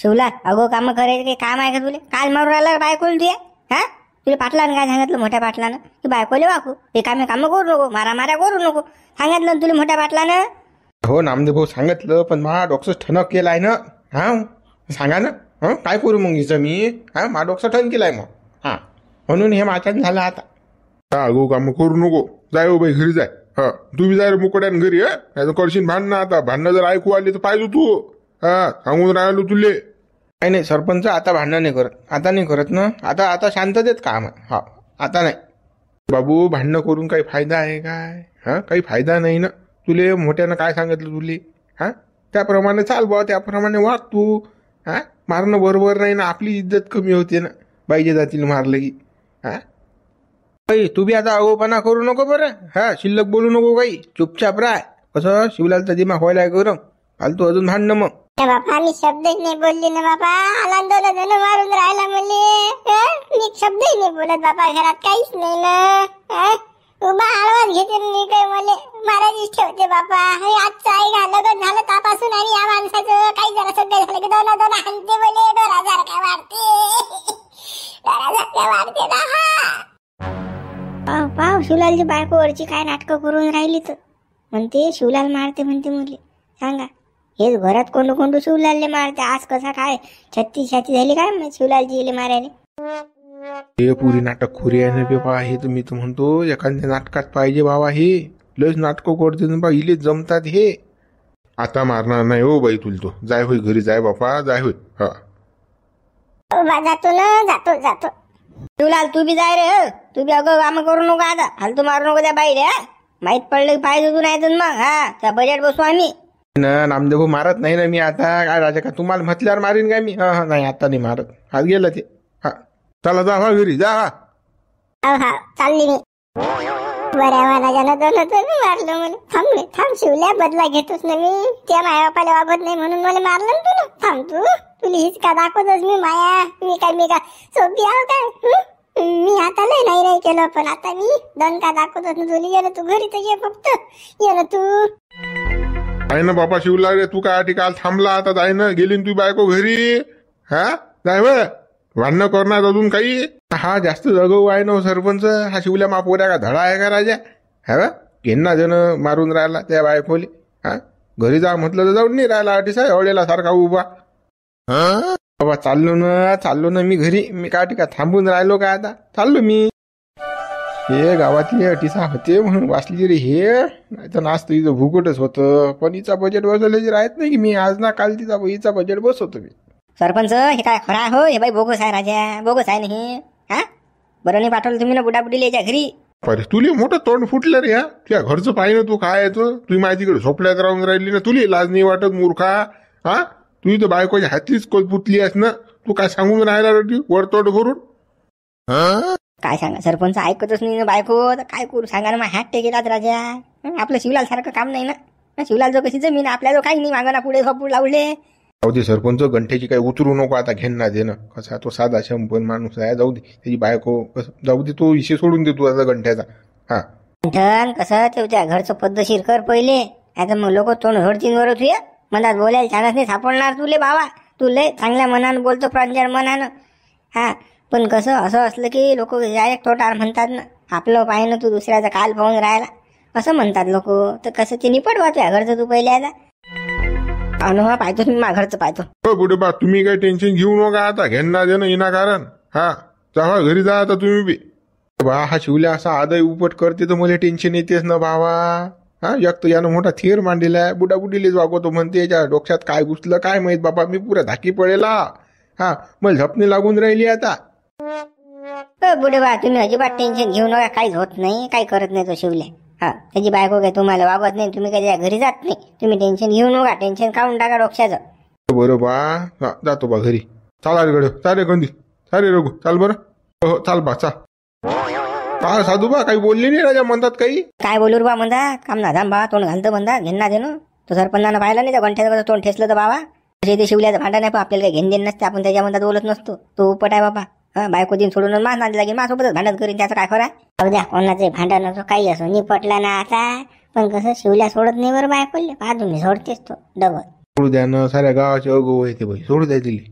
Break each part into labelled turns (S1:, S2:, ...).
S1: शिवला अगो काम करायचं काही काम आहे का तुले? काल मारून राहिला बायकोला तुझ्या? हा तुला पाटलानं काय सांगितलं मोठ्या पाटलानं की बायकोले वाकू हे कामे करू नको, मारामाऱ्या करू नको सांगितलं ना तुला मोठ्या पाटलानं?
S2: हो नामदेव भाऊ सांगितलं, पण मा डोकं ठणक केलाय ना. हा सांगा ना. हा काय करू मग हिचं मी? हा मा डोकं ठण केलाय मग. हा म्हणून हे माझ्यानं झालं आता.
S3: अगो काम करू नको, जाय हो बाई घरी जाय. हा तू बी जाय रे मुकड्यान घरी. हा करशील भांडणं. आता भांडणं जर ऐकू आली तर पाहिजे तू. हा सांगून राहिलो तुले.
S2: नाही नाही सरपंच, आता भांडणं नाही करत, आता नाही करत ना. आता आता शांततेत काम आहे. हा आता नाही.
S3: बाबू भांडणं करून काही फायदा आहे काय? हा काही फायदा नाही ना. तुले मोठ्यानं काय सांगितलं तुले? हा त्याप्रमाणे चाल बा, त्याप्रमाणे वाग तू. हा मारणं बरोबर नाही ना, आपली इज्जत कमी होते ना बाईच्या जातील मारलं की. हा
S2: तू बी आता अगोपणा करू नको बरं. हा शिल्लक बोलू नको काही, चुपचाप राह. कसं शिवलालचा दिमाग व्हायला गरम, फालतू अजून भांडणं मग.
S1: बापा मी शब्दच नाही बोलली ना बाबा. आला दोन जण मारून राहिला म्हणले. मी शब्दही नाही बोलत बाबा, घरात काहीच नाही ना. उभा आडवाच घेते मी काय मला मारायचीच ठेवते बापा. हे आजचं आहे का लग्न झालं त्यापासून आणि या माणसाचं काही जरा सध्या झालं की दोन दोन हाणते बोले. 2000 काय वाढते 2000 काय वाढते ना. पाव शिवलालची बायको वरची काय नाटकं करून राहिली तर म्हणते शिवलाल मारते म्हणते मुली. सांगा हेच घरात कोंडू कोंडू शिवलालले मारते. आज कसा काय 36 झाली काय शिवलालची मारायला.
S3: हे पुरी नाटक खोरी आहे ना बाबा. हे तर मी तर म्हणतो एखाद्या नाटकात पाहिजे बाबा. हे लस नाटकं करते ना बा, इले जमतात हे. आता मारणार नाही हो बाई तुला. तो जाय होय घरी जाय बापा, जाय होय. हा
S1: जातो ना, जातो शिवलाल तू बी जाय रे. तू बी अगं काम करू नको आता, फालतू मारू नको त्या बाईले. माहित पडलं की पाहिजे तू नाही तर मग हा त्या बजेट बसू आम्ही
S2: ना. नामदेव मारत नाही ना मी आता. काय राजा का तुम्हाला म्हटल्यावर मारीन काय मी? हा नाही आता नाही मारत. आज गेलं ते. हा
S3: चला जा हा घरी जा.
S1: हा चालली मी. बऱ्या मनाच्यानं दोन मी मारलं मला. थांब शिवल्या, बदला घेतोच ना मी. त्या माया बापाला वागत नाही म्हणून मला मारलं ना तुला. थांब तुला हीच का दाखवतच मी माया. मी का सोपी आहो काय? मी आता नाही केलं, पण आता मी दोन का दाखवतच ना तुला. ये ना तू घरी तर ये, फक्त ये ना तू.
S3: आहे ना बापा शिवला रे. तू काय काल थांबला, आता जाय ना. गेली ना तू बायको घरी. हा जाय बरं. भांडणं करणार अजून काही. हा जास्त जगऊ आहे ना सरपंच. हा शिवल्या मापोऱ्या का धडा आहे का राजा? हा घेणा जण मारून राहिला त्या बायकोले. हा घरी जा म्हटलं तर जाऊन नाही राहिला. अटीसा एवढेला सारखा उभा. बाबा चाललो ना मी घरी. मी का थांबून राहिलो का? आता चाललो मी. हे गावातली अटीसा होते म्हणून वाचली रे हे. नाही तर नाचतं हिचं भुकटच होतं. पण हिचा बजेट बसवल्याची राहत नाही की मी आज ना काल हिचा बजेट बसवतो मी.
S1: सरपंच हे काय खरा हो? हे बाई बोगस आहे राजा, बोगस आहे नाही. हा बरं नाही पाठवलं तुम्ही ना बुडाबुडीला याच्या घरी.
S3: अरे तुला मोठं तोंड फुटलं रे. हा तुझ्या घरचं पाहिजे तू काय येतो. तुम्ही माझ्याकडे झोपड्यात राहून राहिली ना. तुला लाज नाही वाटत मूर्खा? हा तू इथं बायकोच्या हातलीच पुतली आहेस ना. तू काय सांगून राहिला रे वरतोड करून?
S1: काय सांगा सरपंच, ऐकतच नाही ना बायको. तर काय करू सांगा ना. मग हात टेकेलाच राजा. आपलं शिवलाल सारखं काम नाही ना. शिवलाल जो कशी जमीन आपल्या जो काही नाही मागणा पुढे झोपूड लावले.
S2: जाऊ दे सरपंच, घंटेची काही उतरू नको आता. घेणं देणं कसा तो साधा शंभर माणूस आहे. जाऊ दे त्याची बायको. जाऊ दे तो विषय सोडून दे तू आता घंट्याचा. हा
S1: गंठन कसं तेवढ्या घरचं पद्धतशीर कर पहिले. आता मग लोक तोंड झोडतीन वर तुझ्या मनात बोलायला चान्स नाही सापडणार तुले बाबा. तू लय चांगल्या मनानं बोलतो, प्रांजळ मनानं. हा पण कसं असं असलं की लोक डायरेक्ट तोटार म्हणतात ना. आपलं पाहिजे तू दुसऱ्याचा काल पाहून राहिला असं म्हणतात लोक. तर कसं ते निपटवा तुझ्या घरचं तू पहिले. आता अनुभव पाहतो मी माझ्या घरचं पाहतो.
S3: बुढे बा तुम्ही काही टेन्शन घेऊ नका आता. घेणं देणं विनाकारण. हा जावा घरी जा आता तुम्ही बी. बा हा शिवल्या असा आदय उपट करते तर मला टेन्शन येतेच ना भावा. हा एक तर यानं मोठा थेर मांडलेला आहे. बुडाबुडीलेच वागवतो म्हणते. याच्या डोक्यात काय घुसलं काय माहित बाबा. मी पुरा धाकी पडेला. हा मला झपणी लागून राहिली आता.
S1: बुडे बा तुम्ही अजिबात टेन्शन घेऊ नका. काहीच होत नाही, काही करत नाही तो शिवल्या. हा त्याची बायको काय तुम्हाला वागवत नाही. तुम्ही काय घरी जात नाही. तुम्ही टेन्शन घेऊ नका. टेन्शन काढून टाका डोक्याचं.
S3: बरं बा जातो बा घरी. चाला रे गड्या. चाले गंदी चाले रघु चाल बरं. हो चाल बा चाल. का साधू बा काही बोलले नाही राजा म्हणतात काही?
S1: काय बोलू बा म्हणतात. काम ना जाम बा तोंड घालतं म्हणतात. घेणं देणं तो सरपंचानं पाहिलं नाही त्या घंट्याचं कसं तोंड ठेसलं तर बाबा. ते शिवल्याचं भांडण नाही. पण आपल्याला काही घेणं देणं नसते. आपण त्याच्या म्हणतात बोलत नसतो. तो उपट आहे बाबा. हा बायको दिन सोडून मास नादी लागेल. माझ्यासोबतच भांडण करीन. त्याचं काय खरं आहे? द्या कोणाचे भांडण असो काही असो निपटला ना आता. पण कसं शिवल्या सोडत नाही बरं बायकोले. पहा तुम्ही सोडतेस तो डबल.
S2: सोडू द्या ना. साऱ्या गावाचे अगो होते बाई. सोडू द्या तिला.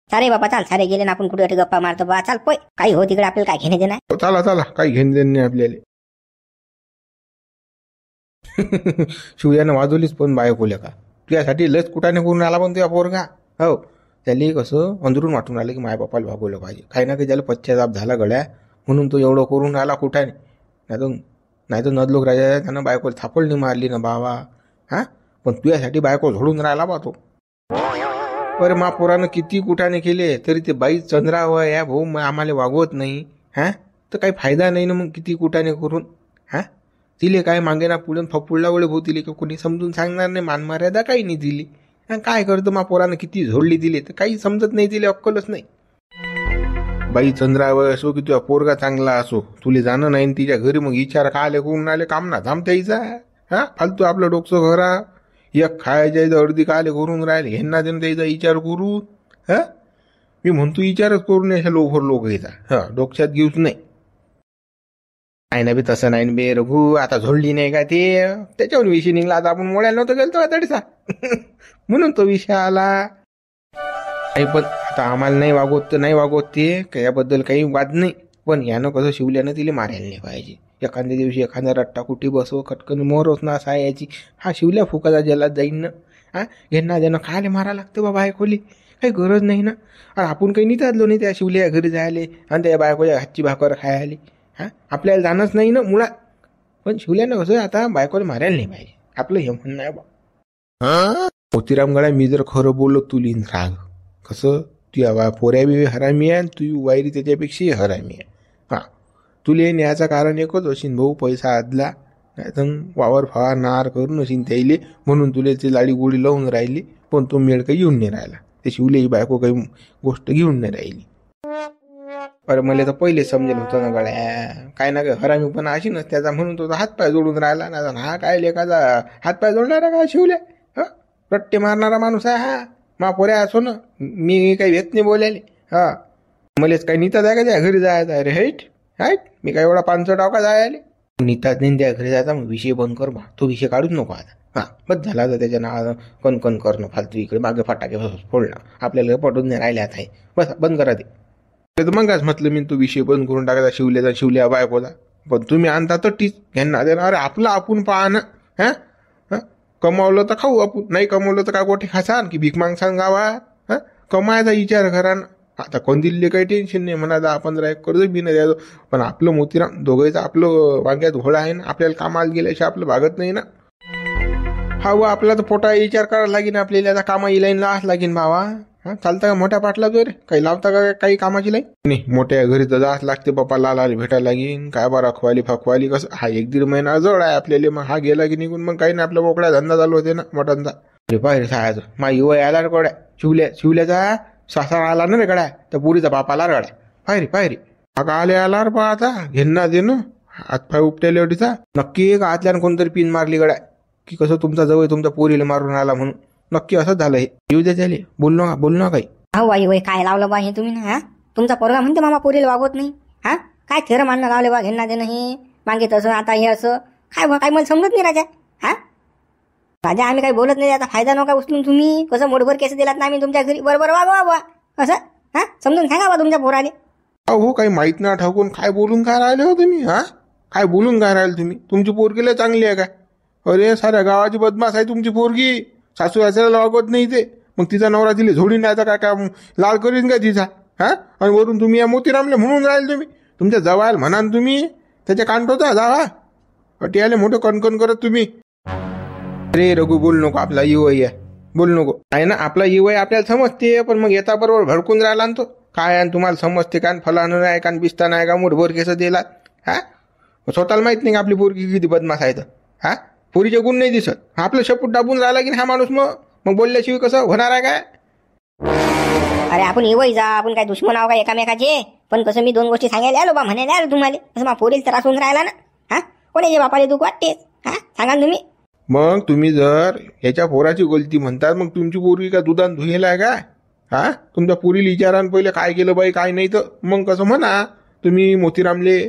S1: सारे बापा चाल, सारे गेले ना, आपण कुठे गप्पा मारतो बा, चाल पोय, काही हो तिकडे आपल्याला काय घेणे देणार.
S3: चला चला, काही घेणं देणं नाही आपल्याला. शिवल्यानं वाजवलीच पण बायकोल्या का तुझ्यासाठी लस कुठाने करून आला पण तुझ्या पोरगा. हो, त्याला कसं अंदरून वाटून आलं की माय बापाला भागवलं पाहिजे, काही ना काही त्याला पश्चाताप झाला गड्या, म्हणून तो एवढं करून राहिला कुठाने. नाही तर नदलोक राजा त्यानं बायकोला थापडणी मारली ना बाबा. हा, पण तुझ्यासाठी बायको झोडून राहिला बा तो. बरं मा पोरानं किती कुठाने केले तरी ते बाई चंद्रावं या भाऊ आम्हाला वागवत नाही. हा, तर काही फायदा नाही ना मग किती कुठाने करून. हा, तिले काय मागे ना पुढे फपुडला वळे भाऊ, तिले कोणी समजून सांगणार नाही, मानमर्यादा काही नाही दिली. काय करतो मा पोरानं किती झोडली दिली तर काही समजत नाही, तिले अक्कलच नाही. बाई चंद्रावर असो की तुझा पोरगा चांगला असो, तुले जाणं नाही तिच्या घरी, मग विचार खायला करून आले काम ना थांब त्याचा. हा, फालतू आपलं डोकं घरा एक खायच्या अर्धी काले करून राहिले, ह्यांना देणं त्याचा विचार करू. हा, मी म्हणतो विचारच करून अशा लोभर लोक यायचा. हा, डोक्यात घेऊच नाही. नाही ना बी तसं नाही बे रघू, आता झोडली नाही का ते, त्याच्यावर विषय निघला. आता आपण मोळ्याला नव्हतं गेलतो का तडीचा. म्हणून तो विषय आला. नाही पण आता आम्हाला नाही वागवत तर नाही वागवत ते, याबद्दल काही वाद नाही. पण यानं कसं शिवल्यानं तिला मारायला नाही पाहिजे. एखाद्या दिवशी एखादा रट्टा कुठे बसव खटकन मोरच ना असा याची. हा शिवल्या फुकाचा जलात जाईन ना. हा, घेणं देणं खायला मारा लागतं बाबा बायकोली, काही गरज नाही ना. आपण काही निघालो नाही त्या शिवल्या घरी जायले आणि त्या बायकोच्या हातची भाकर खायला. हा, आपल्याला जाणंच नाही ना मुळात. पण शिवल्यानं कसं आता बायकोला मारायला नाही पाहिजे, आपलं हे म्हणणं आहे बा. मोतीराम गड्या, मी जर खरं बोललो तुली राग कसं, तुझ्या पोऱ्या बी हरामी आहे, तू वायरी त्याच्यापेक्षाही हरामी आहे. हा, तुले न्यायचं कारण एकच असेल भाऊ, पैसा आदला, नाही तर वावर फवार नार करून असेल त्याईले, म्हणून तुले ती लाडी गोडी लावून राहिली. पण तो मेळ काही येऊन नाही राहिला, ते शिवले ही बायको काही गोष्ट घेऊन नाही राहिली. अरे मला तर पहिले समजेल होतं ना गड्या, काय ना काय हरामी पण अशी नसते त्याचा, म्हणून तो हातपाय जोडून राहिला ना. हा काय लेखाचा हातपाय जोडणारा का शिवल्या, रट्टे मारणारा माणूस आहे हा. मा पोऱ्या असो ना, मी काही भेट नाही बोलायले. हा, मलाच काही नीता जाय का त्या घरी जायचं आहे रे. हाईट हाईट, मी काय एवढा 500 टाका जायले. नीताच नाही त्या घरी जायचा, मग विषय बंद कर बा, तो विषय काढूच नको आता. हा, बस झाला तर त्याच्या नावानं कणकण करणं फालतू, इकडे मागे फटाके फोडणं आपल्याला पटून नाही राहिले आता. बस बंद करा ते. मगच म्हटलं मी तो विषय बंद करून टाकायचा शिवल्याचा, शिवल्या बायकोचा. पण तुम्ही आणता तर टीच घ्यांना देणार. अरे आपलं आपण पहा ना. हा, कमावलं तर खाऊ आपण, नाही कमावलं तर काय गोठे खासान की भीक मागसान गावात. हा, कमायचा विचार करा ना. आता कोण दिल्ली काही टेन्शन नाही, म्हणा 10-15 एक कर्ज बी नाही द्यायचं. पण आपलं मोतीराम दोघांचं आपलं वांग्यात घोडा आहे ना, आपल्याला कामाला गेल्याशिवाय आपलं भागत नाही ना. हा, व आपला तर पोटा विचार करायला लागेल आपल्याला, आता कामाची लाईन लावाच लागेल बाबा. हा, चालतं का मोठ्या पाटला जो रे, काही लावता का काही कामाची लाईन नाही. मोठ्या घरी तर जाच लागते बाप्पा, लाला भेटायला लागेल. काय बा रखवाली फकवाली कसं, हा 1-1.5 महिना जवळ आहे आपल्याला. मग हा गेला की निघून मग काही नाही, आपला बोकड्या धंदा चालू होते ना मटनचा. अरे पाहिजे सायाचं मा युवा आला रे गड्या, शिवल्याचा सासरा आला ना रे गड्या, तर पुरीचा बाप आला गड्या. पायरी का आले आला रे पा, आता घेणं दे ना हातपाय उपटेले अडीचा. नक्की का आतल्यानं कोणतरी पिन मारली गड्या, की कसं तुमचा जवळ तुमच्या पोरीला मारून आला म्हणून. नक्की असंच झालं हे. येऊ दे त्याले, बोललो ना काही.
S1: हो बाई वय काय लावलं बा हे तुम्ही ना. हा, तुमचा पोरगा म्हणते मामा पोरीला वागवत नाही. हा, काय थेरं मानणं लावले बा, घेणं देणं हे मागे तसं आता हे असं काय बा, काय मला समजत नाही राजा. हा राजा, आम्ही काही बोलत नाही, आता फायदा नका उचलून तुम्ही. कसं मोठभर केस दिलात ना आम्ही तुमच्या घरी, बरोबर वागवा बा असं. हा, समजून सांगा बा तुमच्या पोराले.
S3: हो, काही माहित ना ठाकून काय बोलून काय राहिले हो तुम्ही. हा, काय बोलून काय राहिले तुम्ही. तुमची पोरगीला चांगली आहे का. अरे साऱ्या गावाची बदमाश आहे तुमची पोरगी. सासू सासऱ्याला वागवत नाही ते, मग तिचा नवरा तिला झोडीन नाही तर काय लाल करीन का तिचा. हा, आणि वरून तुम्ही या मोतीरामले म्हणून राहिले तुम्ही. तुमच्या जवायला म्हणा तुम्ही, त्याच्या कांटोचा जावा अटियाले मोठं कणकण करत तुम्ही. अरे रघु बोल नको, आपला युवय आहे, बोल नको. आहे ना आपला युवय, आपल्याला समजते. पण मग येता बरोबर भडकून राहिला ना तो. काय आणि तुम्हाला समजते का, फलानं नाही का, बिस्ता नाही का, मोठभर केस दिला. हा, स्वतःला माहित नाही का आपली पोरगी किती बदमाश आहे तर. हा, पोरीचे गुण नाही दिसत, आपलं शपूट दाबून राहिला की हा माणूस. मग बोलल्याशिवाय कसं होणार आहे काय.
S1: अरे आपण येवई जा, आपण काय दुश्मन आहो का एकामेकाचे. पण कसं मी 2 गोष्टी सांगायला आलो बा, म्हणायला आलो तुम्हाला. कसं मा पोरीला त्रास होऊन राहिला ना. हा, कोणाचे बापाले दुःख वाटते. हा, सांगा तुम्ही.
S3: मग तुम्ही जर ह्याच्या पोराची गलती म्हणतात, मग तुमची पोरगी का दुधान धुयेला आहे काय. हा, तुमच्या पोरीला विचारान पहिले काय केलं बाई काय नाही, तर मग कसं म्हणा तुम्ही मोतीरामले.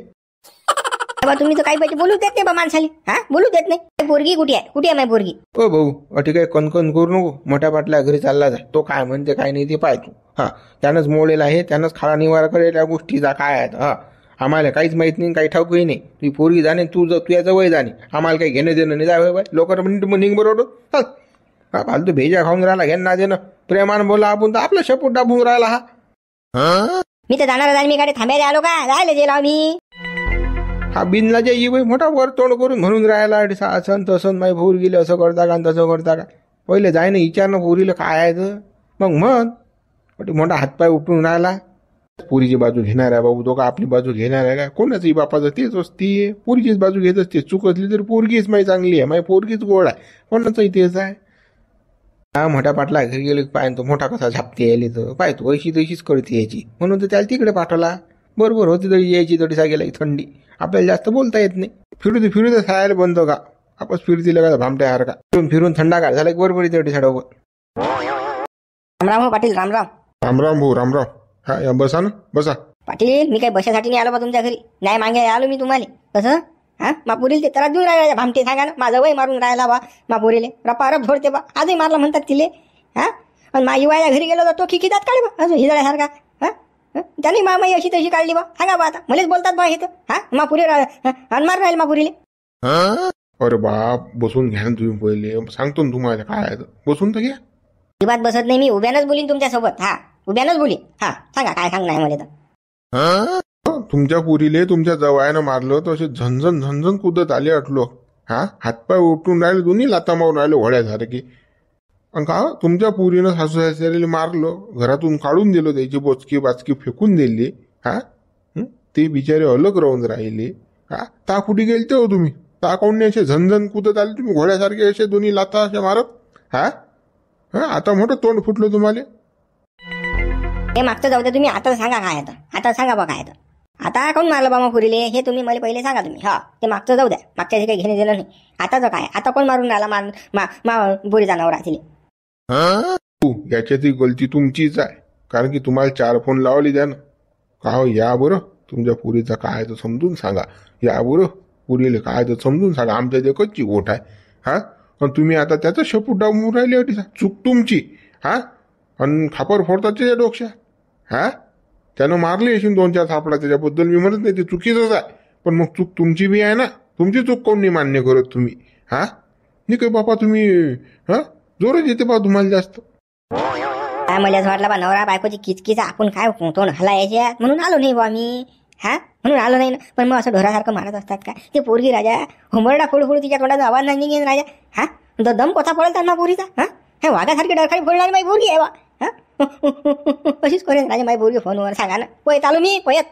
S1: बा तुम्ही तर काही पाहिजे बोलू देत नाही बा माणसाले. हा बोलू देत नाही. पोरगी कुठे आहे माझी पोरगी?
S2: ओ भाऊ अठी काय कणकण करू नको. मोठ्या पाटल्या घरी चालला जाय. तो काय म्हणते काय नाही ते पाय तू. हा त्यानंच मोडेल आहे. त्यानंच खाळा निवारा करेल या गोष्टीचा काय आहे. हा आम्हाला काहीच माहित नाही काही ठाऊकही नाही. तुझी पोरगी जाणे तुझ्या जवळ जाणे आम्हाला काही घेणं देणं नाही. जाय बाय लोक निघ बरोबर. हा फालतू भेजा खाऊन राहिला घेणं देणं. प्रेमान बोला आपण तर आपलं शपूट दाबून राहिला हा.
S1: मी तर जाणार आणि मी गाडी थांबायला आलो का जायला गेलो आम्ही.
S2: हा बिनला जे बाई मोठा वर तोंड करून म्हणून राहिला असं तसं माही पोर गेले असं करता का तसं करता का. पहिले जाय ना विचारणं पोरीला काय आहे तर मग मोठा हातपाय उठून राहिला. पोरीची बाजू घेणार आहे बाबू. तो का आपली बाजू घेणार आहे का. कोणाचंही बापाचं तेच असते. पोरीचीच बाजू घेत असते. चूक असली तर पोरगीच माही चांगली आहे. माही पोरगीच गोड आहे. कोणाचंही तेच आहे. हा मोठ्या पाटला घरी गेले पाय तो मोठा कसा झापते यायली तर पाय तू अशी तशीच करते यायची म्हणून तर त्याला तिकडे पाठवला. बरोबर होती तरी यायची तरी गेला थंडी. आपल्याला जास्त बोलता येत नाही. फिरू दे खायला बंद का आपस फिरतील का भामट्या हार का. फिरून थंडागार झाला की बरोबर येते साडोबर.
S1: रामराम हो पाटील रामराम.
S3: रामराम भाऊ रामराम. हा या बसा ना बसा.
S1: पाटील मी काही बशासाठी नाही आलो बा तुमच्या घरी. नाही मागे आलो मी तुम्हाला. कसं हा मापुरील ते त्याला देऊन राहिला भामटे सांगा ना. माझं वय मारून राहिला बा मापुरीले. रपारप झोडते बा. आजही मारला म्हणतात तिले. हा आणि मा युवाया घरी गेलो तर तो खिखितात काढे बा अजून हिजळ्यासारखा. हा त्याने माई अशी तशी काढली बा. सांगा बा आता मलाच बोलतात बा हे तर. हा मापुरी अनमार राहील मापुरीले.
S3: अरे बाप बसून घ्या ना तुम्ही पहिले. सांगतो ना तुम्हाला काय आहे बसून तर घ्या.
S1: अजिबात बसत नाही मी. उभ्यानंच बोलीन तुमच्यासोबत. हा उभ्यानंच बोलीन. हा सांगा काय सांगणार मला तर.
S3: तुमच्या पुरीले तुमच्या जवळनं मारलं तर असे झनझन कुदत आले अटलो. हा हातपाय उठून राहिले दोन्ही लाता मारून राहिले घोड्यासारखे. का तुमच्या पुरीनं सासू सासऱ्याला मारलं घरातून काढून दिलं त्याची बोचकी बाचकी फेकून दिली. हा ते बिचारे अलग राहून राहिले. हा ता कुठे गेलते हो तुम्ही. ता काऊन असे झनझन कुदत आले तुम्ही घोड्यासारखे असे दोन्ही लाता असे मारत. हा आता मोठं तोंड फुटलं तुम्हाला.
S1: हे मागचं जाऊ दे तुम्ही. आता सांगा काय आहे तर. आता सांगा बा काय आहे तर. आता कोण मारलं बाबा पुरीले हे तुम्ही मला पहिले सांगा तुम्ही. हा ते मागचं जाऊ द्या. मागच्या काही घेणे दिलं नाही. आताच काय आता कोण मारून राहिला बुरी जाणार तिले.
S3: याच्यातही गलती तुमचीच आहे. कारण की तुम्हाला 4 फोन लावले द्या ना. का हो या बरं तुमच्या पुरीचा काय तर समजून सांगा. या बरं पुरीले काय तर समजून सांगा. आमच्या जे कच्ची गोठ आहे. हा पण तुम्ही आता त्याचा शपूट डावून राहिले होती. चूक तुमची. हा आणि खापर फोडतात त्याच्या डोक्यात. हा त्यानं मारली अशी 2-4 थापडा त्याच्याबद्दल मी म्हणत नाही. ते चुकीचंच आहे. पण मग चूक तुमची बी आहे ना. तुमची चूक कोण नाही मान्य करत तुम्ही. हा नाही काय बापा तुम्ही. हा जोरच येते बा तुम्हाला जास्त.
S1: काय मला असं वाटलं बा नवरा बायकोची किचकिच आपण काय तोंड हलायच्या म्हणून आलो नाही बा मी. हा म्हणून आलो नाही ना. पण मग असं ढोरासारखं मारत असतात का ते पोरगी राजा. होंबरडा खोडू तिच्या तोंडाचा आवाज नाही निघेन राजा. हा दम कसा पडल ना पोरीचा. हा हे वाघासारखी डरखाडी फोडणारी माझी पोरगी आहे बा. हा अशीच करेन राजा माझी पोरगी फोनवर सांगा ना. पळत आलो मी पळत.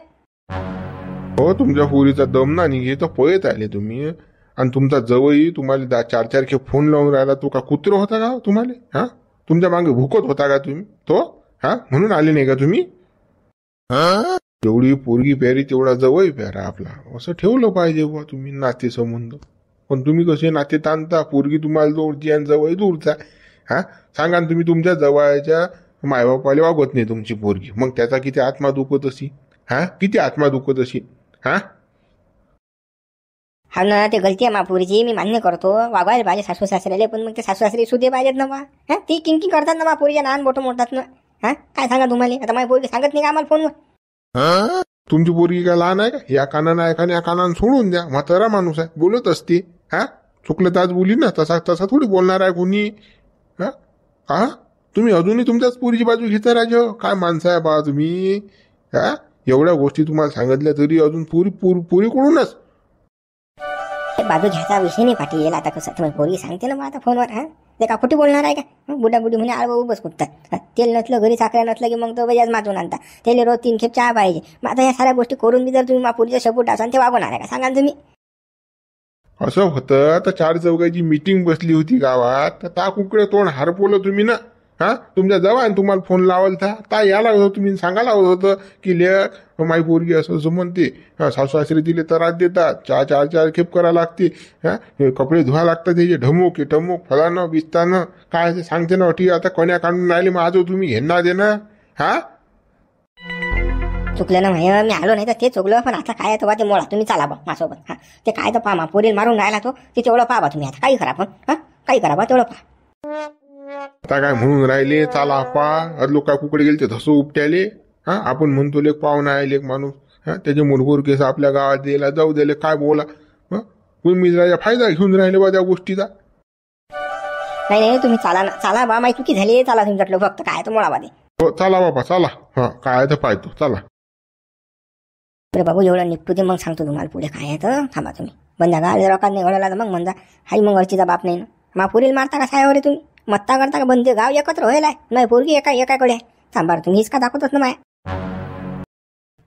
S3: हो तुमच्या पोरीचा दम ना निघे तर पळत आले तुम्ही. आणि तुमचा जवळही तुम्हाला 4-4 खेप फोन लावून राहिला. तो का कुत्र होता का तुम्हाला. हा तुमच्या मागे भुकत होता का तुम्ही तो. हा म्हणून आले नाही का तुम्ही. जेवढी पोरगी प्यारी तेवढा जवळ प्यारा आपला असं ठेवलं पाहिजे बुवा तुम्ही नाते संबंध. पण तुम्ही कसे नाते ताणता. पोरगी तुम्हाला जोडची आणि जवळ दूरचा. हा सांगा तुम्ही तुमच्या जवळच्या मायबापाला वागवत नाही तुमची पोरगी. मग त्याचा किती आत्मा दुखत अशी. हा किती आत्मा दुखत अशी.
S1: हा ना ते गलती आहे मापुरीची मी मान्य करतो. वागवायला पाहिजे सासू सासऱ्याला. पण मग ते सासू सासरे सुदे पाहिजेत ना बा. हा ती किंकिंग करतात ना मापुरीच्या लहान बोटं मोडतात ना. हा काय सांगा तुम्हाला. आता माझी पोरगी सांगत नाही का आम्हाला फोनवर.
S3: तुमची पोरगी काय लहान आहे का. या कानानं ऐका या कानानं सोडून द्या. म्हातारा माणूस आहे बोलत असते. हा चुकलं तर आज बोली ना. तसा थोडी बोलणार आहे कोणी. हा तुम्ही अजूनही तुमच्याच पोरीची बाजू घेता राजा. काय माणसं आहे बा तुम्ही. हा एवढ्या गोष्टी तुम्हाला सांगितल्या तरी अजून पुरी कडूनच.
S1: बाजू घ्यायचा विषय नाही पाटील. आता कसं तुम्ही पोरगी सांगते ना मग आता फोनवर. हा ते का खोटी बोलणार आहे का. बुड्डा बुडी म्हणे आळ बस कुठतात. तेल नसलं घरी साखऱ्या नसलं की मग तो बजाज माजून आणता. त्याला रोज 3 खेप चहा पाहिजे. मग आता या साऱ्या गोष्टी करून बी जर तुम्ही मापुरीचा शपूट असाल ते वागवणार आहे का सांगा तुम्ही.
S3: असं होतं तर 4 चौघाची मीटिंग बसली होती गावात. तर ता कुकडे तोंड हारपवलं तुम्ही ना. हा तुमच्या जवळ तुम्हाला फोन लावला था यायला होतं तुम्ही सांगायला होतं की लेख माई पोरगी असं म्हणते. सासू सासरे तिले त्रास देतात. 4 खेप करा लागते. हा कपडे धुवा लागतात त्याचे ढमूक फलानं बिस्तानं काय ते सांगते ना. ठीक आता कोण्या काढून राहिले मग आज तुम्ही घेणार देणार. हा
S1: चुकलं ना भैया, मी आलो नाही तर ते चुकलं, पण आता काय तर ते मोळा तुम्ही चाला बा माझ्यासोबत. हा ते काय तर पहा पोरील मारून राहिला तो, ते तेवढं पहा बा तुम्ही. आता काही करा पण, हा काही करा बा तेवढं पहा.
S3: आता काय म्हणून राहिले चाला पा लोक काय कुकडे गेले ते धसो उपट्याले. हा आपण म्हणतो लेख पाहुणा आहे लेख माणूस, हा त्याचे मूलभूत केस आपल्या गावात द्यायला जाऊ द्याले काय बोला. तुम्ही फायदा घेऊन राहिले बा त्या गोष्टीचा.
S1: नाही नाही तुम्ही चाला ना, चाला बा, माहिती चुकी झाली, चला तुमच्यातलं फक्त काय तर मोळा बा ते.
S3: हो चला बाबा चला. हा काय तर पाहतो चला.
S1: अरे बाबू एवढं निपटू दे, मग सांगतो तुम्हाला पुढे काय आहे तर. थांबा तुम्ही बंदा का रकात नाही घडवला तर मग म्हणता हाई मग अर्चीचा बाप नाही ना. मा पुरील मारता का सायावर तुम्ही, मत्ता करता का बंदे गाव एकत्र व्हायला नाही, पोरगी एकाकडे थांबा तुम्ही हिसका दाखवतच ना माया.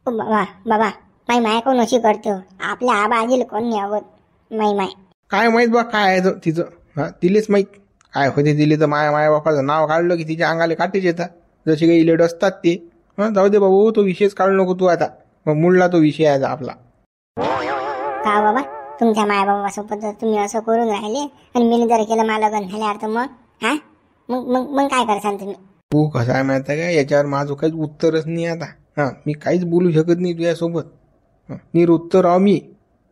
S4: बाबा बाबा माई माय कोण अशी करतो, आपल्या आबा आजीला कोण नाही आवत. माई माय
S2: काय माहित बा काय आहे तर तिचं. हा तिलेच माहित काय होते. तिले तर माया बापाचं नाव काढलं की तिच्या अंगाला काटेच येतात, जसे काही इलेट असतात ते. हा जाऊ दे बाबू, तो विषयच काढू नको तू आता. मग मुळला तो विषय आहे आपला.
S4: का बाबा तुमच्या माय बाबासोबत जर तुम्ही असं करून राहिले आणि मी जर केलं मला लग्न झाल्यावर तर मग हा मग मग मग काय करसान तुम्ही.
S2: तू कसा आहे माहिती आहे का, याच्यावर माझं काहीच उत्तरच नाही आता. हा मी काहीच बोलू शकत नाही तुझ्यासोबत. निरुत्तर आहो मी.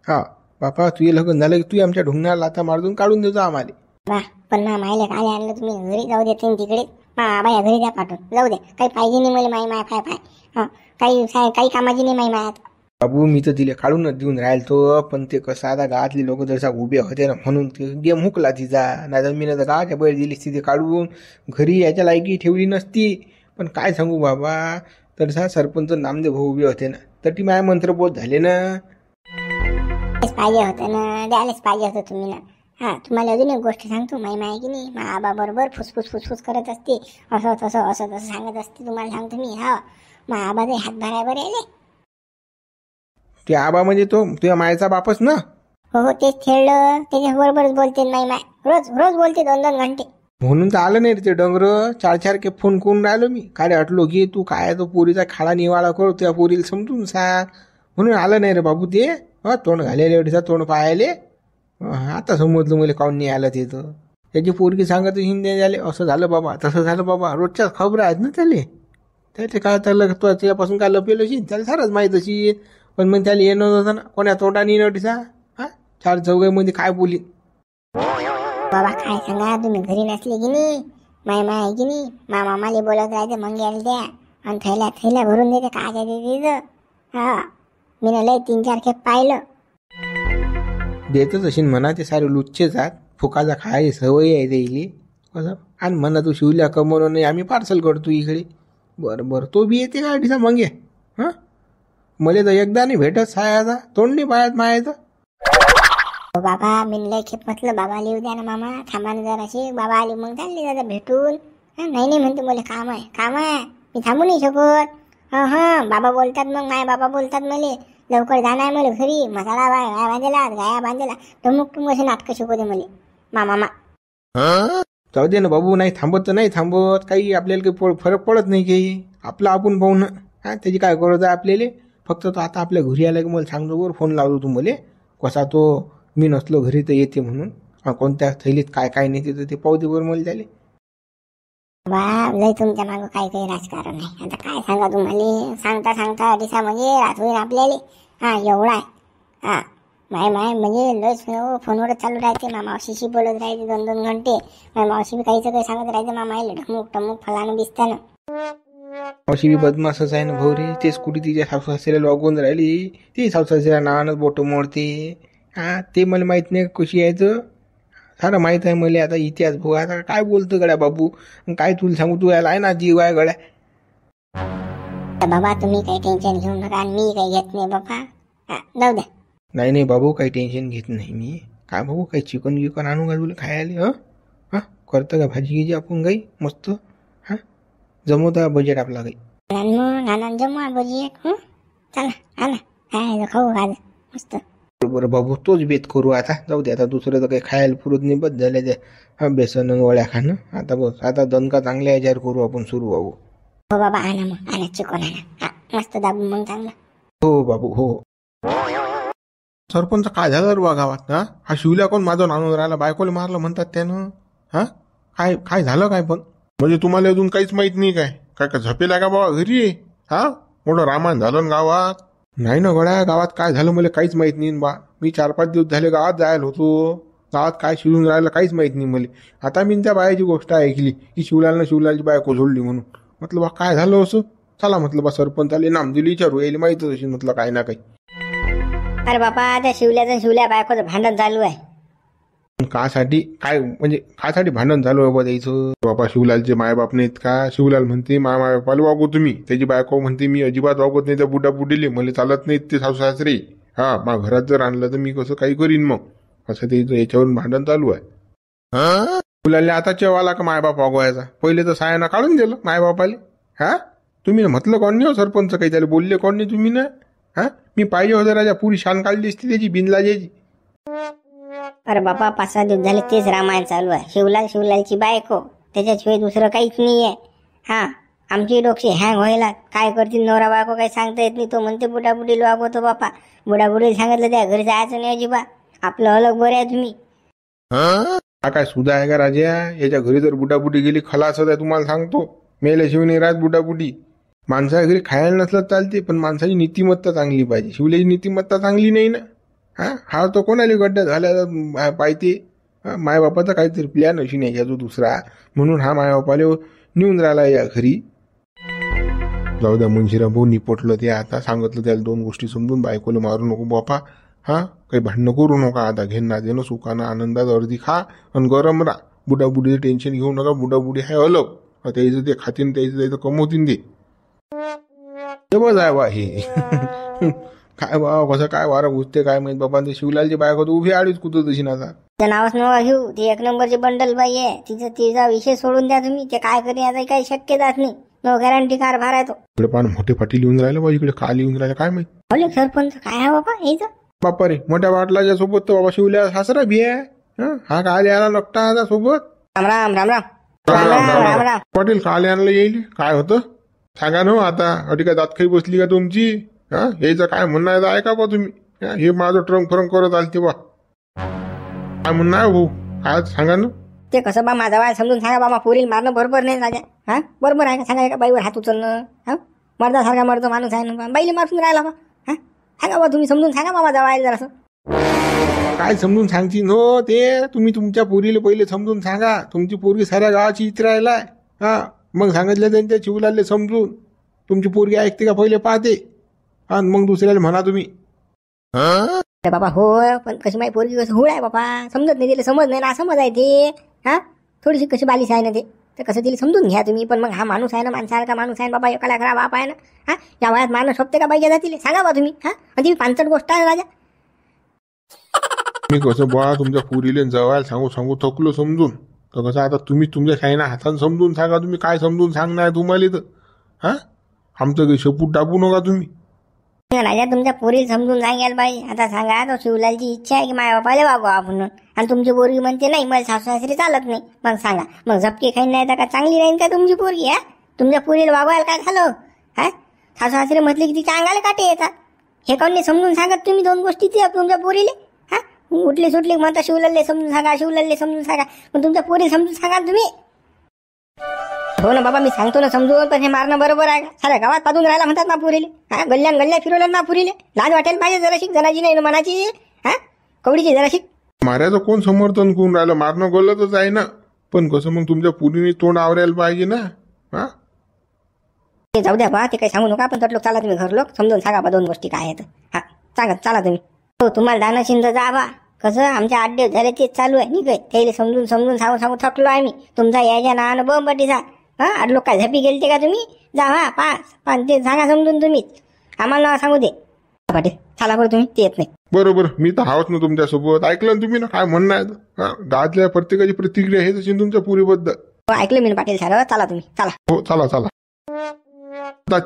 S2: हा बापा तुझे लग्न झालं की तू आमच्या ढुंगणाला लाथा मारून काढून देतो आम्हाला.
S4: बा पण ना मायले काय आणलं तुम्ही घरी जाऊ देते तिकडे. बाबा या घरी द्या पाठवून जाऊ दे, काही पाहिजे नाही मला माय माय फाय फाय. हा काही कामाची नाही माय माय. आता
S2: बाबू मी तर तिला काढूनच देऊन राहिलो, पण ते कसं आता गावातले लोक जरसा उभे होते ना म्हणून ते गेम हुकला तिचा. नाही तर मी तर गावाच्या बैल दिली तिथे काढून घरी याच्या लायकी ठेवली नसती. पण काय सांगू बाबा, तसा सरपंच नामदेव भाऊ उभे होते ना, तर ती माय मंत्रपोत झाले ना.
S4: पाहिजे होतं ना, द्यायलाच पाहिजे होतं तुम्ही ना. हा तुम्हाला अजून एक गोष्ट सांगतो, माई माय की नाही मा आबा बरोबर फुसफुस करत असते, असं तसं सांगत असते. तुम्हाला सांगतो मी. हा मा आबा ते हात भरायवर यायले.
S2: ते आबा म्हणजे तो तुझ्या मायचा बापच ना.
S4: हो तेच खेळलं, त्याच्या बरोबरच बोलते माई माय, रोज बोलते 2-2 घंटे.
S2: म्हणून तर आलं नाही रे ते डोंगर. 4 के फोन करून राहिलो मी. काय अटलो की तू काय तो पोरीचा खाडा निवाळा करू, त्या पोरीला समजून सांग म्हणून आलं नाही रे बाबू ते. तोंड घालेले एवढीचा तोंड पाहायले. आता समजलं मला काऊन नाही आलं तिथं. त्याची पोरगी सांगत हिंदी झाले, असं झालं बाबा तसं झालं बाबा. रोजच्याच खबर आहेत ना त्याले काय त्याला त्याच्यापासून काय लपेल अशी त्याला सारच माहीत अशी. पण मग त्याला येणं होतं ना, कोण्या तोंडाने नटीसा. हा 4 चौघामध्ये काय बोली.
S4: बाबा काय सांगा, तुम्ही घरी नसले की नाही माय माय की नाही मा मामाले बोलत राहायचं मग यायला द्या आणि थैल्या भरून देते काय तिथं. हा मी लय 3-4 खेप पाहिलं.
S2: देतच असेल म्हणा, ते सारे लुच्चे जात फुकाचा खायची सवय आहे त्याईली. कसं आणि म्हणा तू शिवल्या कमवलं नाही, आम्ही पार्सल करतो इकडे. बरं तो बी येते का अडीचा मग. हां मला तर एकदा नाही भेटत सायाचा, तोंड नाही पायात मायाचं.
S4: बाबा मी लय खेप म्हटलं बाबा आली उद्या ना मामा थांबा ना जराशी. बाबा आली मग चालली दादा भेटून. नाही म्हणते मला काम आहे मी थांबू नाही शकत. हा बाबा बोलतात मग माय बाबा बोलतात मला लवकर जाणार आहे मला घरी. मसाला गाय बांधेला गाया बांधेला टमुक असे नाटकं शिकवते मला मामा.
S2: जाऊ दे ना बाबू, नाही थांबत तर नाही थांबत, काही आपल्याला काही फरक पडत नाही काही. आपलं आपण पाहू ना. हा त्याची काय गरज आहे आपल्याला. फक्त तो आता आपल्या घरी आला की मला सांगतो बरं, फोन लावतो तू मला कसा तो मी नसलो घरी तर येते म्हणून. कोणत्या थैलीत काय नाही तिथं ते पाहू दे बरं मला त्याला.
S4: बा लय तुमच्या मागं काही राजकारण आहे. आता काय सांगा तुम्हाला, सांगता अडीसा म्हणजे रात होईल आपल्याला. हा एवढा आहे. हा माय म्हणजे लस फोनवर चालू राहते. मावशीशी बोलत राहते 2-2 घंटे. मावशी बी काहीच काही सांगत राहते मामाला ढमुक फलानं दिसताना.
S2: मावशी बी बदमासच आहे ना भाऊ रे. तेच कुठे तिच्या सासू सासऱ्याला लागून राहिली, ती सासू सासऱ्या नावानं बोटं मोडते. हा ते मला माहित नाही कशी यायचं, सारं माहित आहे मला. आता इतिहास भाऊ आता काय बोलतो गड्या बाबू, काय तुला सांगू, तू यायला आहे ना जीव आहे गड्या.
S4: बाबा तुम्ही काही टेन्शन घेऊ नका आणि मी काही घेत नाही बाबा. जाऊ द्या.
S2: नाही बाबू काही टेन्शन घेत नाही मी. काय बाबू काही चिकन आणू का तुला खायला. हा करतं का भाजी गिजी आपण काही मस्त. हा जमवता बजेट आपला काही.
S4: मग जमवा बजेट. चला आला काय खाऊ आज मस्त.
S2: बरं बाबू तोच बेत करू आता. जाऊ दे आता, दुसरं तर काही खायला पुरत नाही. बस झाले ते बेसन वळ्या खाणं. आता बस आता दणका चांगल्या याच्यावर करू आपण सुरू बाबू.
S4: हो बाबा आणा चिकन आणा मस्त दाबून मग चांगलं.
S2: हो बाबू हो.
S3: सरपंच काय झालं रे बा गावात. हा शिवल्या कोण माझं आणून राहिला, बायकोला मारलं म्हणतात त्यानं. हा काय झालं काय पण. म्हणजे तुम्हाला अजून काहीच माहित नाही काय काय झपेला का बाबा घरी. हा मोठं रामायण झालं ना गावात.
S2: नाही ना गड्या, गावात काय झालं मला काहीच माहित नाही बा. मी 4-5 दिवस झाले गावात जायला होतो. गावात काय शिवून राहिलं काहीच माहित नाही मला. आता मी त्या बायाची गोष्ट ऐकली की शिवलालची बायको सोडली म्हणून. म्हटलं बा काय झालं असं. चला म्हटलं बा सरपंचाले नाम दिली विचारू यायला माहितच असेल म्हटलं काही ना काही.
S1: अरे बापा त्या शिवल्या बायकोचं भांडण चालू आहे.
S2: कासाठी काय म्हणजे कासाठी भांडण झालं बाबा द्यायचं.
S3: बाबा शिवलालचे मायबाप नाहीत का. शिवलाल म्हणते मायबापाला वागू तुम्ही. त्याची बायको म्हणते मी अजिबात वागत नाही त्या बुडा बुडीले. मला चालत नाहीत ते सासू सासरे. हा मा घरात जर आणलं तर मी कसं काही करीन मग. असं ते याच्यावरून भांडण चालू आहे.
S2: शिवलालने आता चेवाला का मायबाप वागवायचा. पहिले तर सायानं काढून दिलं मायबापाले. हा तुम्ही म्हटलं कोण नाही हो सरपंच काही त्याला बोलले कोण नाही तुम्ही ना. हा मी पाहिजे होतं राजा पुरी शान काढली असती त्याची बिनलाजेची.
S1: अरे बापा 5-6 दिवस झाले तेच रामायण चालू आहे. शिवलालची बायको त्याच्याशिवाय दुसरं काहीच नाही आहे. हा आमची डोक्षे हँग व्हायला काय करतील नवरा बायको काही सांगता येत नाही. तो म्हणते बुडाबुडीला वागवतो बापा. बुडाबुडीला सांगितलं त्या घरी जायचं नाही अजिबात. आपलं अलग बरं आहे तुम्ही.
S2: हा काय सुद्धा आहे का राजा. याच्या घरी जर बुडाबुडी गेली खलास होता तुम्हाला सांगतो. मेल्याशिवाय नाही राहत बुडाबुडी. माणसा घरी खायला नसलं चालते पण माणसाची नीतिमत्ता चांगली पाहिजे. शिवल्याची नीतिमत्ता चांगली नाही ना. हा तो कोणाला गड्डा झाल्या पाहिजे. मायबापाचा काहीतरी प्लॅन अशी नाही याचा दुसरा. म्हणून हा मायबापाला नेऊन राहिला या घरी.
S3: जाऊ द्या मुंशीराम भाऊ निपटलं ते. आता सांगितलं त्याला 2 गोष्टी समजून. बायकोला मारू नको बापा. हा काही भांडणं करू नका आता. घेणं देणं सुखानं आनंदात अर्धी खा आणि गरम राहा. बुडाबुडीचं टेन्शन घेऊ नका. बुडाबुडी आहे अलग. त्याचं ते खातीन त्याचं कमवतीन ते.
S2: बस आहे बा हे. काय बाबा कसं काय वारं घुसते काय माहित बाबा. ते शिवलालची बायको तर उभी आडीच कुठं तशी ना.
S1: त्या नावच नवा घेऊ. ती 1 नंबरची बंडल बाई आहे. तिचा विषय सोडून द्या तुम्ही. ते काय करी आता काही शक्यताच नाही. नो गॅरंटी कारभार आहे तो.
S3: इकडे पान मोठे पाटील येऊन राहिले बा. इकडे काल येऊन राहिले काय माहित.
S1: सरपंच काय आहे बाबा यायचं.
S2: बापा रे मोठ्या पाटलाच्या सोबत तर बाबा शिवल्या सासरा भी आहे. हा काल यायला नकटा आता सोबत.
S1: राम राम राम राम
S3: राम राम
S1: राम
S3: राम
S1: राम.
S3: पाटील काल आणलं येईल काय होतं सांगा ना. आता अटी काय दात काही बसली का तुमची. यायचं काय म्हणणं आहे ऐका बा तुम्ही. हे माझं ट्रंक फरंक करत आलते बा. काय म्हणणं आहे भाऊ काय सांगा ना.
S1: ते कसं बा माझा वाय समजून सांगा बाबा. पोरील मारणं बरोबर नाही राजा. हा बरोबर आहे का सांगा. एका बाईवर हात उचलणं. हा मर्दासारखा मर्द माणूस आहे ना. बाईले मारून राहिला बा. हा सांगा बा तुम्ही समजून सांगा बा माझा वाय जरासं.
S2: काय समजून सांगची नो ते. तुम्ही तुमच्या पोरीला पहिले समजून सांगा. तुमची पोरगी साऱ्या गावाची इतरायला. हा मग सांगितलं त्यांच्या शिवलालले समजून. तुमची पोरगी ऐकते का पहिले पाहते आणि मग दुसऱ्याला म्हणा तुम्ही.
S1: अरे बाबा हो पण कशी माहिती पोरगी कसं हुळ आहे बाबा. समजत नाही तिला. समज नाही ना समज आहे ते. हा थोडीशी कशी बालिश आहे ना ते. तर कसं तिला समजून घ्या तुम्ही. पण मग हा माणूस आहे ना माणसासारखा माणूस आहे बाबा. एकाला खरा बाप आहे ना. हा या वयात माणूस शोभते का पाहिजे तिला सांगा बा तुम्ही. हा आणि ती 5 गोष्ट आहे राजा.
S3: मी कसं बा तुमच्या पुरीले जवळ सांगू थकलो समजून. तर कसं आता तुम्ही तुमच्या शाईना हाताने समजून सांगा. तुम्ही काय समजून सांगणार तुम्हाला तर. हा आमचं काही शेपूट टाकू नका तुम्ही.
S1: राजा तुमच्या पोरी समजून सांगायला पाहिजे. आता सांगा तो शिवलालची इच्छा आहे की माझ्या बापाला वागवा म्हणून. आणि तुमची पोरगी म्हणते नाही मला सासू सासरी चालत नाही. मग सांगा मग झपकी खाईन नाही तर का चांगली राहील का तुमची पोरगी. हा तुमच्या पोरीला वागवायला काय झालं. हा सासू सासरी म्हटले की तिच्या अंगाला काटे येतात. हे कोण नाही समजून सांगत तुम्ही 2 गोष्टी तुमच्या पोरीले. हा उठले सुटले म्हणता शिवलालले समजून सांगा. शिवलालले समजून सांगा. पण तुमच्या पोरी समजून सांगा तुम्ही. हो ना बाबा मी सांगतो ना समजून. पण हे मारणं बरोबर आहे का. साऱ्या गावात पाजून राहायला म्हणतात ना पुरीले. हा गल्ल्या फिरवल्या ना पुरीले. लाज वाटेल पाहिजे जराशी. जनाची नाही मनाची. हा कवडीची जराशी.
S3: मारायचं कोण समर्थन करून राहिलं. मारणं गलतच आहे ना. पण कसं मग तुमच्या पुरीने तोंड आवरायला पाहिजे ना. हा
S1: ते जाऊ द्या बा. ते काही सांगू नका. पण तट लोक चाला तुम्ही घर लोक समजून सांगा बा 2 गोष्टी काय आहेत. हा सांगा चला तुम्ही. हो तुम्हाला दाना शिंद जा बा. कसं आमच्या 8 दिवस झाले तेच चालू आहे. नाही काय त्याला समजून सांगू थकलो आहे मी. तुमचा यायच्या नावानं बंबटीचा. हा 8 लोक काय झपी गेलते का तुम्ही. जा हा पाच ते सांगा समजून तुम्हीच. आम्हाला सांगू दे पाटील. चला बरं तुम्ही. ते येत नाही.
S3: बरोबर मी तर हावच ना तुमच्यासोबत. ऐकलं ना तुम्ही ना काय म्हणणं आहे. गावातल्या प्रत्येकाची प्रतिक्रिया हेच असेल तुमच्या पुरीबद्दल.
S1: हो ऐकलं मी पाटील सर. चला तुम्ही चला.
S3: हो चला चला.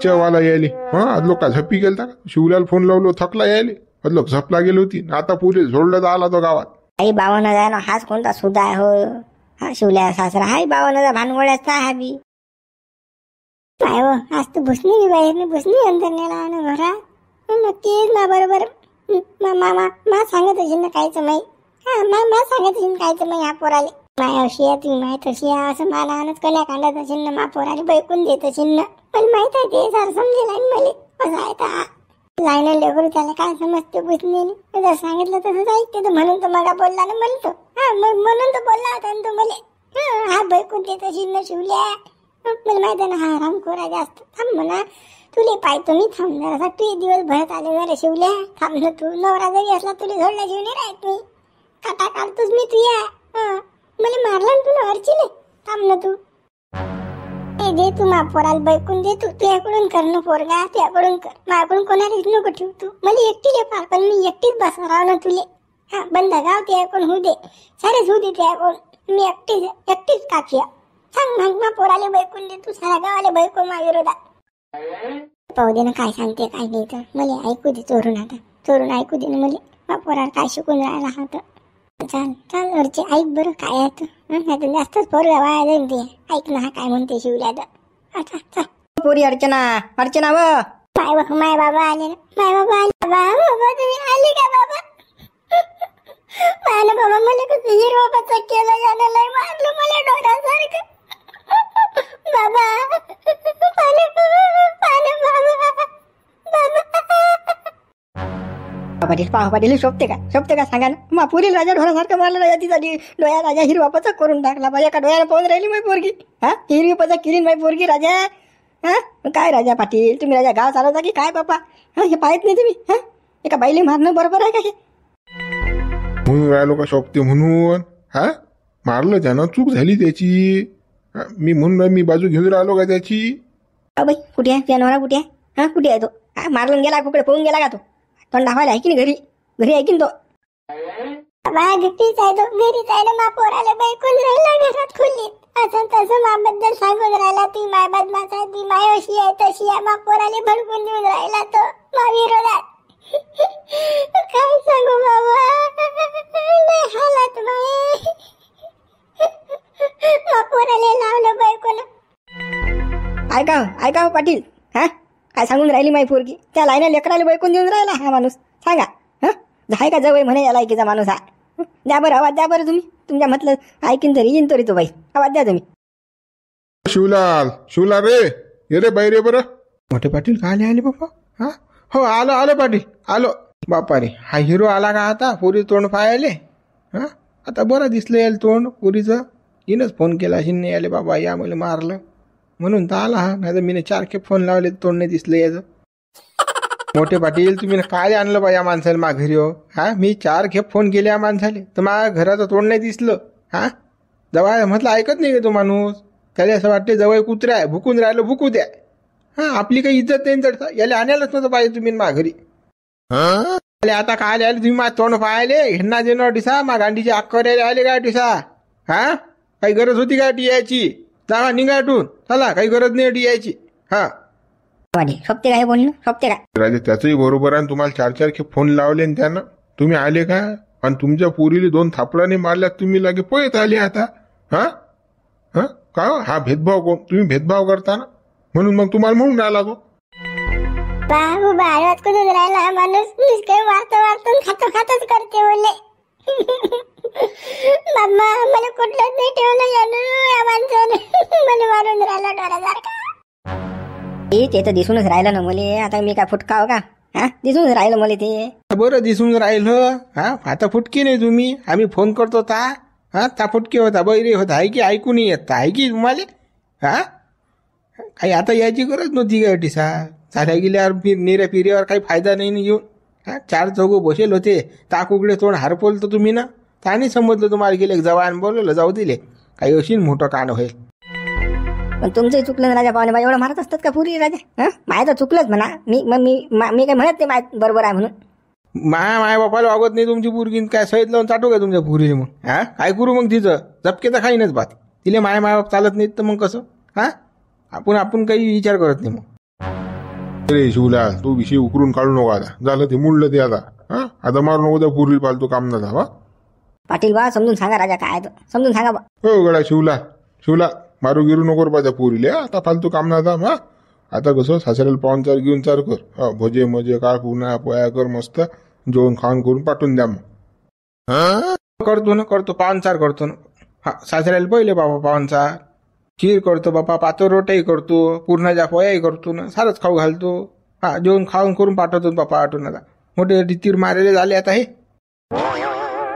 S3: चवाला यायली. आज लोक झपी गेलता का. शिवल्याला फोन लावलो थकला यायले. आज लोक झपला गेली होती. आता पुढे झोडलं आला तो गावात.
S1: आई 52 आहे ना. हाच कोणता सुद्धा आहे हो. हा शिवल्या सासरा हाय 52 भानगोळ्याचा आहे बी.
S4: काय हो आज तू बसली बाहेर बसली अंदर नेला घरात. नक्कीच ना बरोबर मा सांगत असेल ना कायच माही. हा मा सांगत असेल कायच माही. हा पोराले माय अशी आहे तुम्ही माहीत अशी आहे असं मला कल्या कांडत असेल ना. मा पोराले बैकून देत असेल ना. मला माहित आहे ते सारं समजेल आणि मला असं आहे तर लाईन लेकरू त्याला काय समजते बुजणे जर सांगितलं तसंच ऐकते तर म्हणून तो मगा बोलला ना म्हणतो म्हणून तो बोलला होता ना तो मले हा बैकून ते तशी न शिवल्या मला माहिती आहे ना हा रामखोरा जास्त थांब म्हणा तुले पाहतो मी थांब जरासा तू दिवस भरत आले जरा शिवल्या थांब ना तू नवरा जरी असला तुला झोडला शिवणे राहत मी काटा काढतोच मी तुया मला मारला ना तुला अर्चिले थांब ना तू दे तू मा पोराला बैकून दे तू तुझ्याकडून कर ना पोरगा तुझ्याकडून कर माझ्याकडून कोणालाच नको ठेव तू मला एकटीले पार पण मी एकटीच बसणार राव ना तुले बंद गाव तुझ्याकडून होऊ दे सारेच होऊ दे तुझ्याकडून मी एकटीच काफी सांग मग मा पोराले बैकून दे तू सारा गावाला बैकून मा विरोधात पाहू दे ना काय सांगते काय नाही तर मला ऐकू दे चोरून ऐकू दे ना मला मा पोराला काय शिकून राहिला हा तर चाल वरचे ऐक बरं काय आहे तर नाही तर जास्तच पोरगा वाया जाईल ते ऐक ना हा काय म्हणते शिवल्या तर अच्छा
S1: पोरी अर्चना
S4: माय बाबा आले ना माय बाबा आले बाबा तुम्ही आले का बाबा ना बाबा मला कसं हिरवाचा केलं यानं लय मारलं मला डोळ्यासारखं बाबा
S1: पाटील शोभते का सांगा ना मा पुरील राजा ढोरासारखं मारलं राजा तिचा डोळ्या राजा हिरवा पचक करून टाकला माझ्या एका डोळ्याला पाहून राहिली माझी पोरगी हिरवी पचक किरीन माझी पोरगी राजा काय राजा पाटील तुम्ही राजा गाव चालवता की काय बापा हे पाहत नाही तुम्ही एका बाईले मारणं बरोबर आहे का हे
S3: म्हणून राहिलो का शोभते म्हणून मारलं त्यानं चूक झाली त्याची मी म्हणून मी बाजू घेऊन राहिलो का त्याची
S1: बाई कुठे आहे पियानोरा कुठे आहे कुठे आहे तो मारलून गेला कुकडे पळून गेला का तो पण दाखवायला आहे की नाही घरी आहे की तो
S4: घरीच आहे ना मा पोराला बैकून राहिला घरात खोलीत असं तसं माबद्दल सांगून राहिला ती माय बदमाश ती माय अशी आहे तशी आहे मा पोराले भडकून देऊन राहिला तो मा विरोधात काय सांगू बाबा हालात माय मा पोराले लावलं बैकून
S1: ऐका पाटील काय सांगून राहिली माई पोरगी त्या लाईना लेकराला बैकून देऊन राहिला हा माणूस सांगा जाय का जवळ म्हणे या लायकीचा माणूस हा द्या बरं आवाज द्या बरं तुम्ही तुमच्या म्हटलं ऐकीन तरी येईन तरी तो बाई आवाज द्या तुम्ही
S3: शिवलाल रे ये रे बाई रे बरं
S2: मोठे पाटील का आले बापा हो आलो पाटील आलो बापा रे हा हिरो आला का आता पोरी तोंड पाहायले आता बरं दिसलं यायला तोंड पोरीचं हिनंच फोन केला अशी नाही आले बाबा या मला मारलं म्हणून तर आला नाही तर मी 4 खेप फोन लावले तोंड नाही दिसलं याचं मोठे पाटील तुम्ही काय आणलं बा या माणसाला मा घरी हो मी 4 खेप फोन केले या माणसाले तर माझ्या घराचं तोंड नाही दिसलं जवळ म्हटलं ऐकत नाही का तो माणूस त्याला असं वाटते जवळ कुत्रा आहे भुकून राहिलं भुकू द्या आपली काही इज्जत नाही तर याला आणायलाच नव्हतं पाहिजे तुम्ही मा घरी आता काय आले तुम्ही मा तोंड पाहायले हेन्ना देणं डिसा मा गांडीची अक्कर आले का डिसा काही गरज होती का यायची जावा निघाटून चला काही गरज नाही यायची
S1: शोभते का हे बोलणं शोभते का
S3: राजा त्याचंही बरोबर आहे तुम्हाला 4 खेप फोन लावले त्यानं तुम्ही आले का आणि तुमच्या पोरीला 2 थापडाने मारल्या तुम्ही लागे पळत आले आता का हा भेदभाव कोण तुम्ही भेदभाव करता ना म्हणून मग तुम्हाला म्हणून राहिला तो
S4: बाबू बाळात कुठून राहिला हा माणूस काही वारतो खातच करते बोलले बाबा मला कुठलंच नाही ठेवलं या माणसाने मला मारून राहिला डोळ्यासारखा
S1: ते तर दिसूनच राहिलं ना मले आता मी काय फुटकाव का दिसूनच राहिलं मला ते
S2: बरं दिसून राहिलं आता फुटकी नाही तुम्ही आम्ही फोन करतो ता फुटके होता बैरे होता आहे की ऐकून येत आहे की तुम्हाला काही आता यायची गरज नव्हती का टिसा चाल्या गेल्यावर नेऱ्या पिऱ्यावर काही फायदा नाही येऊन 4 चौघं बसेल होते ताक उघडे तोंड हारपोल तर तुम्ही ना त्याने समजलं तुम्हाला गेले जवान बोलवलं जाऊ दिले काही अशी मोठं कान होईल
S1: पण तुमचंही चुकलं ना राजा पाहुणे बाई एवढं मारत असतात का पुरी राजा माझं तर चुकलंच म्हणा मी काय म्हणत नाही बरोबर आहे म्हणून
S2: माय बापाला वागत नाही तुमची पोरगी काय सहित लावून चाटू का तुमच्या पोरीने मग काय करू मग तिचं झपके तर खाईनच बात तिले माय बाप चालत नाहीत तर मग कसं आपण काही विचार करत नाही मग
S3: अरे शिवला तो विषय उकरून काढू नको आता झालं ते मुडलं ते आता मारू नको त्या पोरी पालतो काम ना धावा
S1: पाटील बा समजून सांगा राजा काय समजून सांगा बा
S3: हो गड्या शिवला मारू गिरू नको पाहिजे पोरीले आता फालतू काम ना था आता कसं सासऱ्याला पाहुणचार घेऊन चार कर भजे मजे काळ पुन्हा पोया कर मस्त जेवण खाऊन करून पाठवून द्या मग
S2: करतो पाहुणचार करतो ना सासऱ्याला पहिले बाबा पाहुणचार खीर करतो बापा पातळ रोटाही करतो पूर्णाच्या पोयाही करतो ना सारच खाऊ घालतो हा जेवण खाऊन करून पाठवतो बापा आठवून आता. मोठे तीर मारेले झाले आता हे.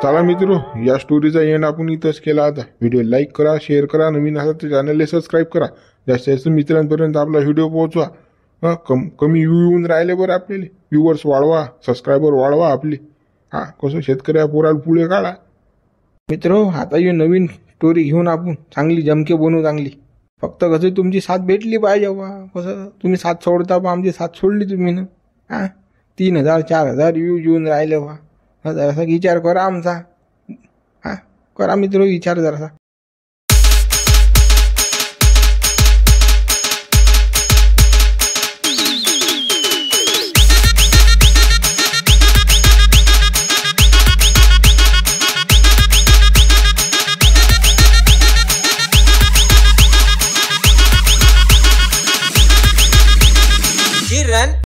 S3: चला मित्र, या स्टोरीचा एंड आपण इथंच केला. आता व्हिडिओ लाईक करा, शेअर करा, नवीन असाल तर चॅनलला सबस्क्राईब करा, जास्तीत जास्त मित्रांपर्यंत आपला व्हिडिओ पोहोचवा. कमी व्ह्यू येऊन राहिले बरं आपल्याला. व्ह्यूवर्स वाढवा, सबस्क्रायबर वाढवा आपले. कसं शेतकऱ्या पोराला पुढे काढा.
S2: मित्र आता ही नवीन स्टोरी घेऊन आपण चांगली जमके बनवू चांगली. फक्त कसं तुमची साथ भेटली पाहिजे बा. कसं तुम्ही साथ सोडता बा, आमची साथ सोडली तुम्ही ना. 3,000 4,000 व्ह्यूज येऊन राहिले बा. जरासा विचार करा आमचा. करा मित्र विचार जरासा.